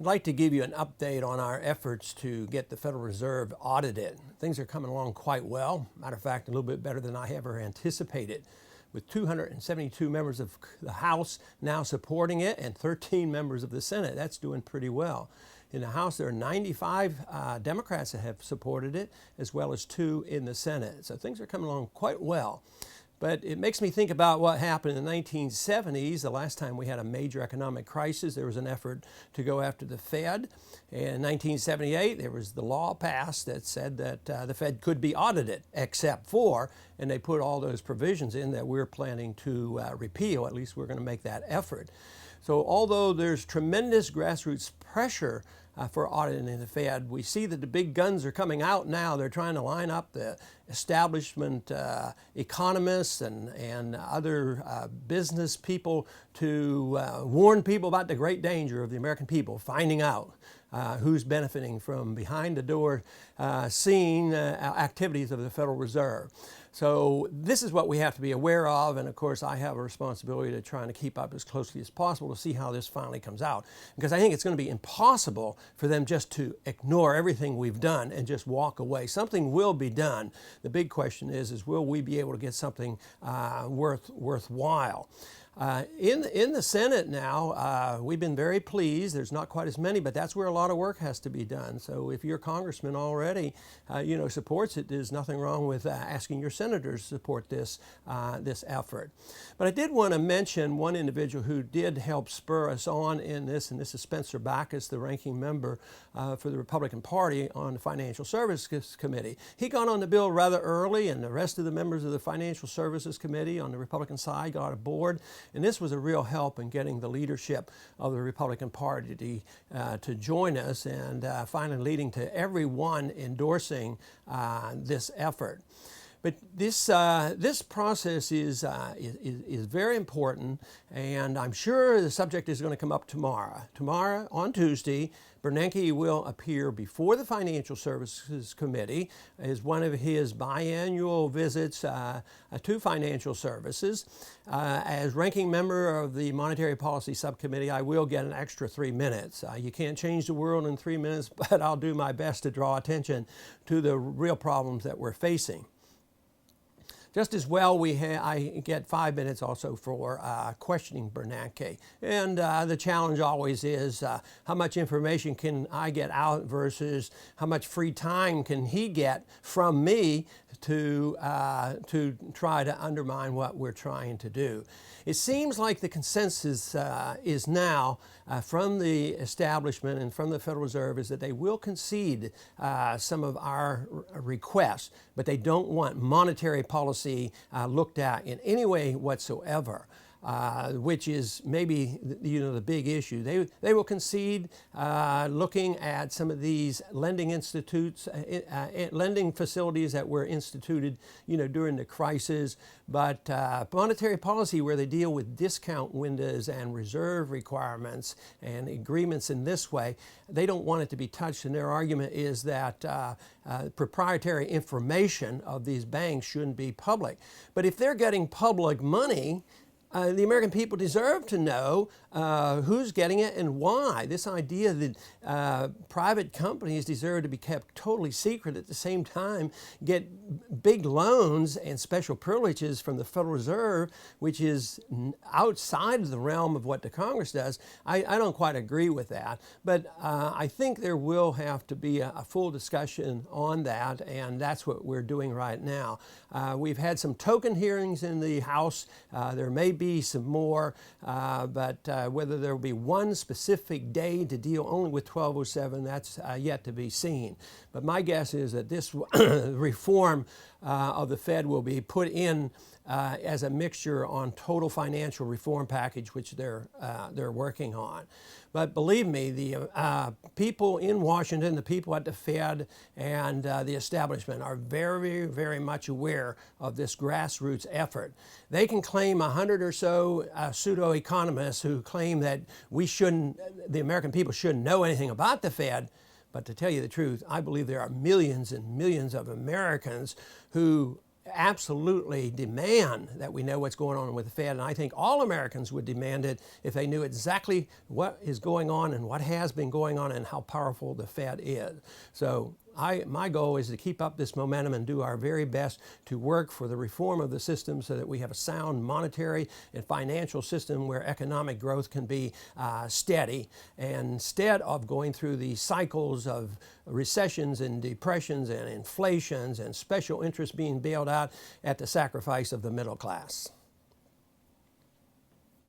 I'd like to give you an update on our efforts to get the Federal Reserve audited. Things are coming along quite well. Matter of fact, a little bit better than I ever anticipated, with 272 members of the House now supporting it and 13 members of the Senate. That's doing pretty well. In the House, there are 95 Democrats that have supported it, as well as 2 in the Senate. So things are coming along quite well. But it makes me think about what happened in the 1970s. The last time we had a major economic crisis, there was an effort to go after the Fed. In 1978, there was the law passed that said that the Fed could be audited, except for, and they put all those provisions in that we're planning to repeal. At least we're going to make that effort. So although there's tremendous grassroots pressure for auditing the Fed, we see that the big guns are coming out now. They're trying to line up the establishment economists and other business people to warn people about the great danger of the American people finding out who's benefiting from behind the door scene activities of the Federal Reserve. So this is what we have to be aware of, and of course I have a responsibility to try to keep up as closely as possible to see how this finally comes out, because I think it's going to be impossible for them just to ignore everything we've done and just walk away. Something will be done. The big question is will we be able to get something worthwhile? In the Senate now, we've been very pleased. There's not quite as many, but that's where a lot of work has to be done. So if your congressman already, supports it, there's nothing wrong with asking your senators to support this effort. But I did want to mention one individual who did help spur us on in this, and this is Spencer Backus, the ranking member for the Republican Party on the Financial Services Committee. He got on the bill rather early, and the rest of the members of the Financial Services Committee on the Republican side got aboard. And this was a real help in getting the leadership of the Republican Party to join us, and finally leading to everyone endorsing this effort. But this process is very important, and I'm sure the subject is going to come up tomorrow. Tomorrow, on Tuesday, Bernanke will appear before the Financial Services Committee as one of his biannual visits to financial services. As ranking member of the Monetary Policy Subcommittee, I will get an extra 3 minutes. You can't change the world in 3 minutes, but I'll do my best to draw attention to the real problems that we're facing. Just as well, I get 5 minutes also for questioning Bernanke. And the challenge always is how much information can I get out versus how much free time can he get from me to try to undermine what we're trying to do. It seems like the consensus is now from the establishment and from the Federal Reserve is that they will concede some of our requests, but they don't want monetary policy looked at in any way whatsoever. Which is maybe the big issue. They will concede looking at some of these lending institutes, lending facilities that were instituted during the crisis, but monetary policy where they deal with discount windows and reserve requirements and agreements in this way, they don't want it to be touched, and their argument is that proprietary information of these banks shouldn't be public. But if they're getting public money, the American people deserve to know who's getting it and why. This idea that private companies deserve to be kept totally secret, at the same time get big loans and special privileges from the Federal Reserve, which is outside of the realm of what the Congress does, I don't quite agree with that. But I think there will have to be a full discussion on that, and that's what we're doing right now. We've had some token hearings in the House. There may be some more, but whether there will be one specific day to deal only with 1207, that's yet to be seen. But my guess is that this reform of the Fed will be put in as a mixture on total financial reform package, which they're working on. But believe me, the people in Washington, the people at the Fed, and the establishment are very, very much aware of this grassroots effort. They can claim 100 or so pseudo-economists who claim that the American people shouldn't know anything about the Fed. But to tell you the truth, I believe there are millions and millions of Americans who absolutely demand that we know what's going on with the Fed, and I think all Americans would demand it if they knew exactly what is going on and what has been going on and how powerful the Fed is. So my goal is to keep up this momentum and do our very best to work for the reform of the system so that we have a sound monetary and financial system where economic growth can be steady, instead of going through these cycles of recessions and depressions and inflations and special interests being bailed out at the sacrifice of the middle class.